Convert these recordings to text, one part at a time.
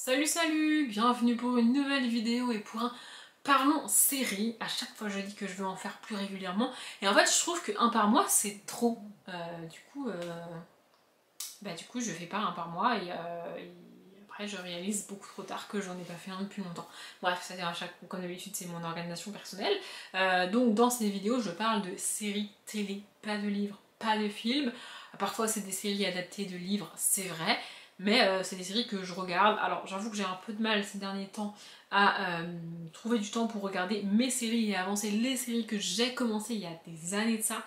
Salut, bienvenue pour une nouvelle vidéo et pour un parlons série. À chaque fois je dis que je veux en faire plus régulièrement et en fait je trouve que un par mois c'est trop. Du coup je fais pas un par mois et après je réalise beaucoup trop tard que j'en ai pas fait un depuis longtemps. Bref, ça à chaque comme d'habitude c'est mon organisation personnelle. Donc dans ces vidéos je parle de séries télé, pas de livres, pas de films. Parfois c'est des séries adaptées de livres, c'est vrai. Mais c'est des séries que je regarde. Alors j'avoue que j'ai un peu de mal ces derniers temps à trouver du temps pour regarder mes séries et avancer les séries que j'ai commencées il y a des années de ça.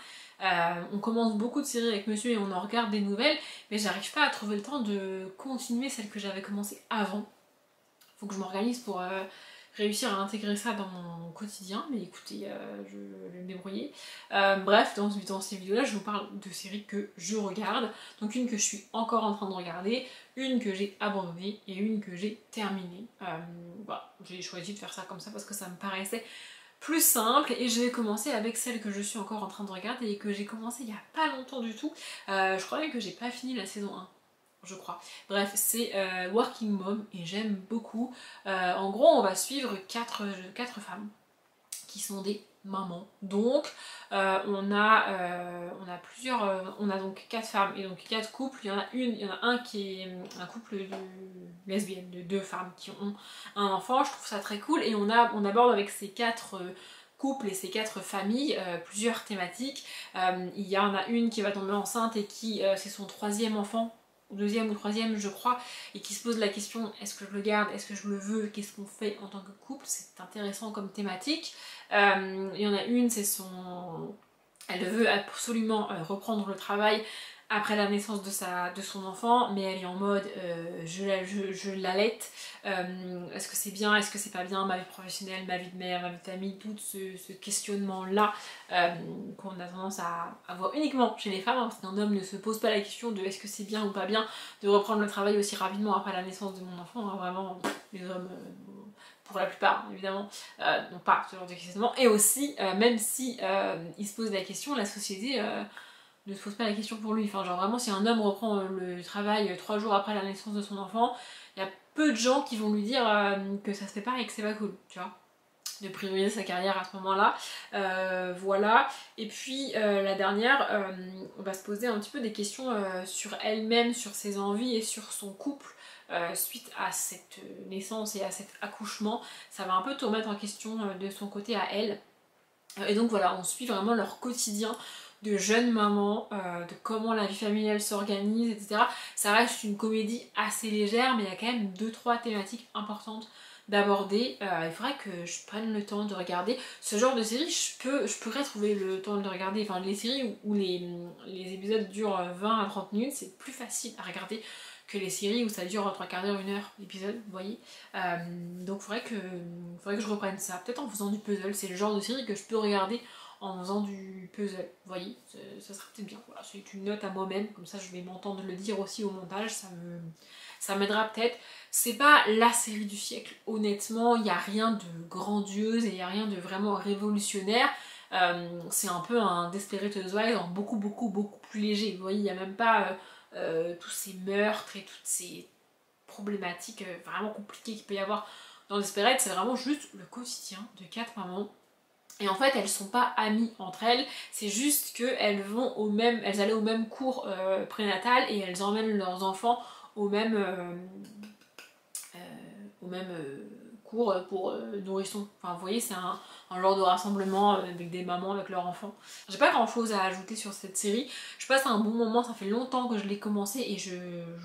On commence beaucoup de séries avec monsieur et on en regarde des nouvelles, mais j'arrive pas à trouver le temps de continuer celles que j'avais commencées avant. Faut que je m'organise pour réussir à intégrer ça dans mon quotidien, mais écoutez, je vais me débrouiller. Bref, dans ces vidéos-là, je vous parle de séries que je regarde. Donc une que je suis encore en train de regarder, une que j'ai abandonnée et une que j'ai terminée. Voilà, j'ai choisi de faire ça comme ça parce que ça me paraissait plus simple et je vais commencer avec celle que je suis encore en train de regarder et que j'ai commencé il y a pas longtemps du tout. Je crois même que j'ai pas fini la saison 1. Je crois. Bref, c'est Working Mom et j'aime beaucoup. En gros, on va suivre quatre femmes qui sont des mamans. Donc, on a plusieurs, on a donc 4 femmes et donc 4 couples. Il y en a un qui est un couple de lesbiennes, de 2 femmes qui ont un enfant. Je trouve ça très cool et on aborde avec ces 4 couples et ces 4 familles plusieurs thématiques. Il y en a une qui va tomber enceinte et qui c'est son 3e enfant, deuxième ou troisième je crois, et qui se pose la question est-ce que je le garde, est-ce que je le veux, qu'est-ce qu'on fait en tant que couple, c'est intéressant comme thématique. Il y en a une, elle veut absolument reprendre le travail après la naissance de son enfant, mais elle est en mode je l'allaite, est-ce que c'est bien, est-ce que c'est pas bien, ma vie professionnelle, ma vie de mère, ma vie de famille, tout ce questionnement là qu'on a tendance à avoir uniquement chez les femmes, hein, parce qu'un homme ne se pose pas la question de est-ce que c'est bien ou pas bien de reprendre le travail aussi rapidement après la naissance de mon enfant, hein, vraiment les hommes pour la plupart évidemment n'ont pas ce genre de questionnement, et aussi même si il se pose la question, la société ne se pose pas la question pour lui. Enfin, genre vraiment, si un homme reprend le travail 3 jours après la naissance de son enfant, il y a peu de gens qui vont lui dire que ça se fait pas et que c'est pas cool, tu vois, de prioriser sa carrière à ce moment-là. Voilà. Et puis la dernière, on va se poser un petit peu des questions sur elle-même, sur ses envies et sur son couple. Suite à cette naissance et à cet accouchement, ça va un peu tout remettre en question de son côté à elle. Et donc voilà, on suit vraiment leur quotidien de jeune maman, de comment la vie familiale s'organise, etc. Ça reste une comédie assez légère, mais il y a quand même 2-3 thématiques importantes d'aborder. Il faudrait que je prenne le temps de regarder ce genre de série. Je pourrais trouver le temps de regarder, enfin les séries où les épisodes durent 20 à 30 minutes, c'est plus facile à regarder que les séries où ça dure 3 quarts d'heure, 1 heure l'épisode, vous voyez. Donc faudrait que je reprenne ça, peut-être en faisant du puzzle. C'est le genre de série que je peux regarder en faisant du puzzle, vous voyez, ça serait peut-être bien. Voilà, c'est une note à moi-même, comme ça je vais m'entendre le dire aussi au montage, ça m'aidera peut-être. C'est pas la série du siècle, honnêtement, il n'y a rien de grandiose et il n'y a rien de vraiment révolutionnaire. C'est un peu un Desperate Housewives en beaucoup plus léger, vous voyez, il n'y a même pas tous ces meurtres et toutes ces problématiques vraiment compliquées qu'il peut y avoir dans Desperate. C'est vraiment juste le quotidien de 4 mamans. Et en fait, elles sont pas amies entre elles, c'est juste qu'elles elles allaient au même cours prénatal et elles emmènent leurs enfants au même, cours pour nourrissons. Enfin, vous voyez, c'est un genre de rassemblement avec des mamans avec leurs enfants. J'ai pas grand chose à ajouter sur cette série. Je passe un bon moment, ça fait longtemps que je l'ai commencé et je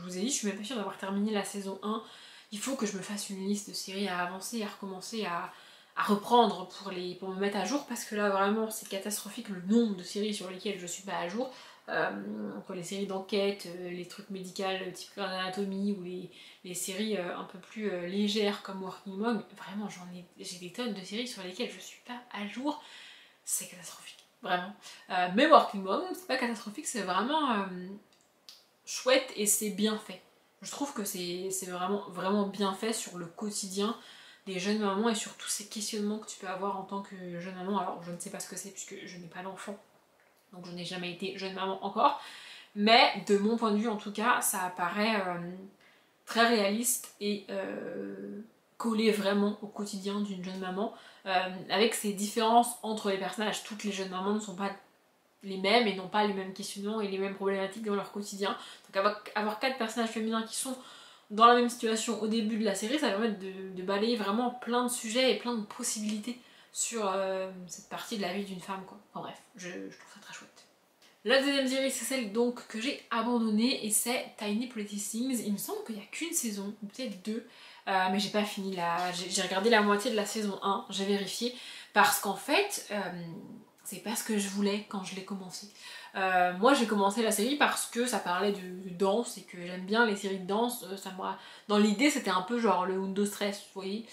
vous ai dit, je suis même pas sûre d'avoir terminé la saison 1. Il faut que je me fasse une liste de séries à avancer, à recommencer, à reprendre pour me mettre à jour, parce que là vraiment c'est catastrophique le nombre de séries sur lesquelles je suis pas à jour. Entre les séries d'enquête, les trucs médicaux type Grey's Anatomy ou les séries un peu plus légères comme Working Mom, vraiment j'ai des tonnes de séries sur lesquelles je suis pas à jour, c'est catastrophique, vraiment. Mais Working Mom, c'est pas catastrophique, c'est vraiment chouette et c'est bien fait. Je trouve que c'est vraiment bien fait sur le quotidien des jeunes mamans et sur tous ces questionnements que tu peux avoir en tant que jeune maman. Alors je ne sais pas ce que c'est puisque je n'ai pas d'enfant, donc je n'ai jamais été jeune maman encore, mais de mon point de vue en tout cas, ça apparaît très réaliste et collé vraiment au quotidien d'une jeune maman, avec ces différences entre les personnages. Toutes les jeunes mamans ne sont pas les mêmes et n'ont pas les mêmes questionnements et les mêmes problématiques dans leur quotidien. Donc avoir 4 personnages féminins qui sont dans la même situation au début de la série, ça va permettre de balayer vraiment plein de sujets et plein de possibilités sur cette partie de la vie d'une femme, quoi. Enfin bref, je trouve ça très chouette. La deuxième série, c'est celle donc que j'ai abandonnée et c'est Tiny Pretty Things. Il me semble qu'il n'y a qu'une saison, ou peut-être 2, mais j'ai pas fini j'ai regardé la moitié de la saison 1, j'ai vérifié, parce qu'en fait, c'est pas ce que je voulais quand je l'ai commencé. Moi j'ai commencé la série parce que ça parlait de danse et que j'aime bien les séries de danse. Dans l'idée c'était un peu genre le Undo Stress, vous voyez,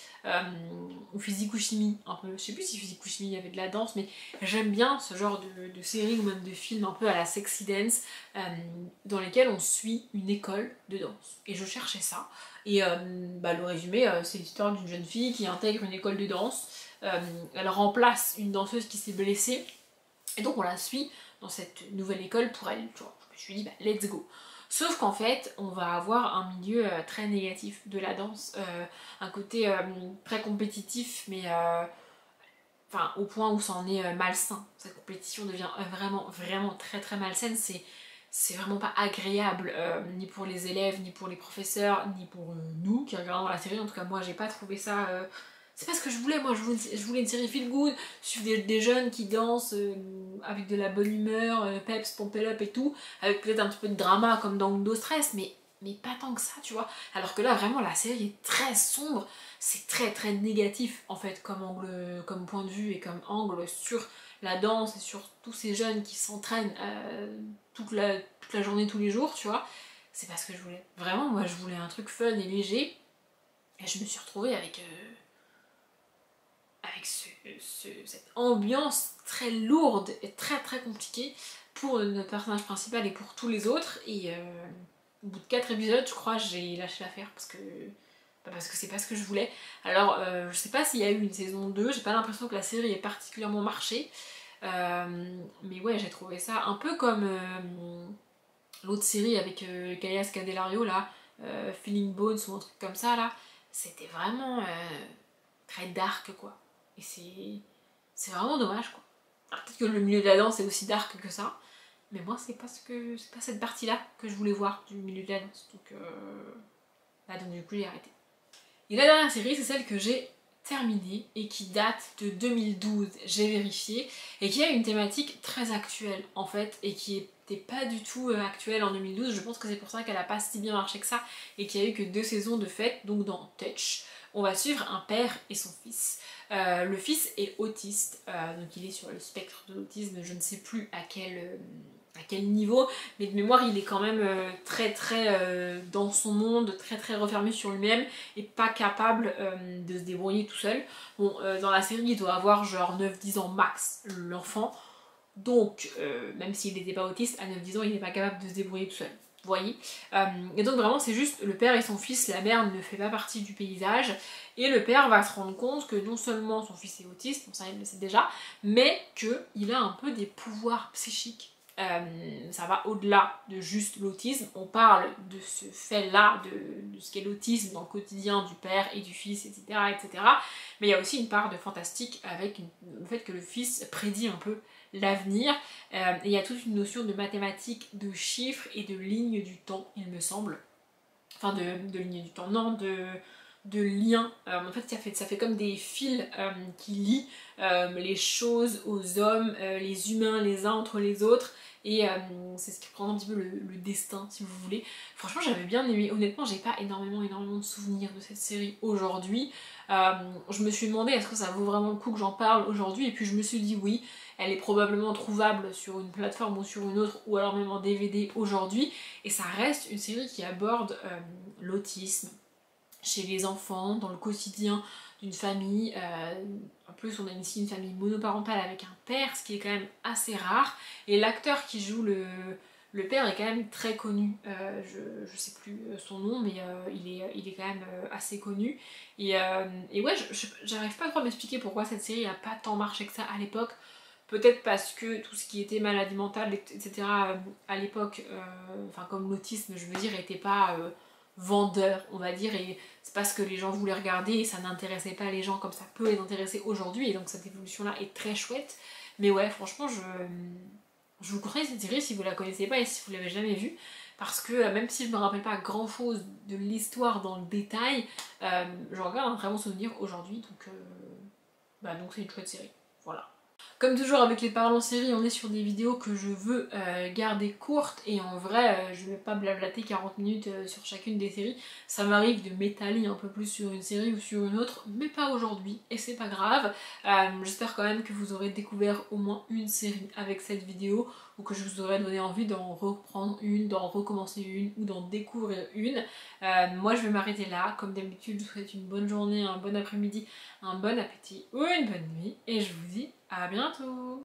ou Physique ou Chimie, un peu. Je sais plus si Physique ou Chimie il y avait de la danse, mais j'aime bien ce genre de série ou même de film un peu à la Sexy Dance, dans lesquels on suit une école de danse. Et je cherchais ça. Et le résumé, c'est l'histoire d'une jeune fille qui intègre une école de danse. Elle remplace une danseuse qui s'est blessée. Et donc on la suit dans cette nouvelle école pour elle. Tu vois, je me suis dit, let's go. Sauf qu'en fait, on va avoir un milieu très négatif de la danse. Un côté très compétitif, mais enfin, au point où ça en est malsain. Cette compétition devient vraiment très très malsaine. C'est vraiment pas agréable, ni pour les élèves, ni pour les professeurs, ni pour nous qui regardons la série. En tout cas, moi, j'ai pas trouvé ça... C'est pas ce que je voulais, moi. Je voulais une série feel good, suivre des jeunes qui dansent avec de la bonne humeur, peps, pump it up et tout, avec peut-être un petit peu de drama comme dans Undo Stress, mais pas tant que ça, tu vois. Alors que là, vraiment, la série est très sombre. C'est très très négatif, en fait, comme angle, comme point de vue et comme angle sur la danse et sur tous ces jeunes qui s'entraînent toute la journée, tous les jours, tu vois. C'est pas ce que je voulais. Vraiment, moi, je voulais un truc fun et léger. Et je me suis retrouvée avec cette ambiance très lourde et très très compliquée pour notre personnage principal et pour tous les autres. Et au bout de 4 épisodes, je crois, j'ai lâché l'affaire parce que c'est pas ce que je voulais. Alors, je sais pas s'il y a eu une saison 2, j'ai pas l'impression que la série ait particulièrement marché. Mais ouais, j'ai trouvé ça un peu comme l'autre série avec Gaia Scandelario là, Feeling Bones ou un truc comme ça là. C'était vraiment très dark quoi. Et c'est vraiment dommage quoi. Alors peut-être que le milieu de la danse est aussi dark que ça, mais moi c'est pas cette partie là que je voulais voir du milieu de la danse. Donc du coup j'ai arrêté. Et la dernière série, c'est celle que j'ai terminée et qui date de 2012, j'ai vérifié, et qui a une thématique très actuelle en fait, et qui était pas du tout actuelle en 2012. Je pense que c'est pour ça qu'elle a pas si bien marché que ça, et qu'il y a eu que 2 saisons de fait. Donc dans Touch, on va suivre un père et son fils. Le fils est autiste, donc il est sur le spectre de l'autisme, je ne sais plus à quel niveau, mais de mémoire il est quand même très très dans son monde, très très refermé sur lui-même et pas capable de se débrouiller tout seul. Bon, dans la série il doit avoir genre 9-10 ans max l'enfant, donc même s'il n'était pas autiste, à 9-10 ans il n'est pas capable de se débrouiller tout seul. Vous voyez, et donc vraiment c'est juste le père et son fils, la mère ne fait pas partie du paysage et le père va se rendre compte que non seulement son fils est autiste, bon ça il le sait déjà, mais qu'il a un peu des pouvoirs psychiques. Ça va au-delà de juste l'autisme, on parle de ce fait-là, de ce qu'est l'autisme dans le quotidien du père et du fils, etc. etc. Mais il y a aussi une part de fantastique avec le fait que le fils prédit un peu l'avenir, et il y a toute une notion de mathématiques, de chiffres et de lignes du temps, il me semble. Enfin de lignes du temps, non, de liens. En fait ça fait comme des fils qui lient les choses aux hommes, les humains les uns entre les autres, et c'est ce qui prend un petit peu le destin si vous voulez. Franchement j'avais bien aimé, honnêtement j'ai pas énormément de souvenirs de cette série aujourd'hui. Je me suis demandé est-ce que ça vaut vraiment le coup que j'en parle aujourd'hui, et puis je me suis dit oui, elle est probablement trouvable sur une plateforme ou sur une autre, ou alors même en DVD aujourd'hui, et ça reste une série qui aborde l'autisme chez les enfants, dans le quotidien d'une famille. En plus on a ici une famille monoparentale avec un père, ce qui est quand même assez rare, et l'acteur qui joue le père est quand même très connu, je sais plus son nom, mais il est quand même assez connu, et ouais, j'arrive pas trop à m'expliquer pourquoi cette série a pas tant marché que ça à l'époque. Peut-être parce que tout ce qui était maladie mentale, etc. À l'époque, enfin comme l'autisme, je veux dire, était pas vendeur, on va dire, et c'est parce que les gens voulaient regarder et ça n'intéressait pas les gens comme ça peut les intéresser aujourd'hui, et donc cette évolution-là est très chouette. Mais ouais, franchement, je vous conseille cette série si vous la connaissez pas et si vous l'avez jamais vue, parce que même si je me rappelle pas grand chose de l'histoire dans le détail, je regarde un très bon souvenir aujourd'hui, donc c'est une chouette série. Voilà. Comme toujours avec les parents en série, on est sur des vidéos que je veux garder courtes et en vrai je vais pas blablater 40 minutes sur chacune des séries. Ça m'arrive de m'étaler un peu plus sur une série ou sur une autre, mais pas aujourd'hui et c'est pas grave. J'espère quand même que vous aurez découvert au moins une série avec cette vidéo ou que je vous aurai donné envie d'en reprendre une, d'en recommencer une ou d'en découvrir une. Moi je vais m'arrêter là, comme d'habitude je vous souhaite une bonne journée, un bon après-midi, un bon appétit ou une bonne nuit et je vous dis à bientôt.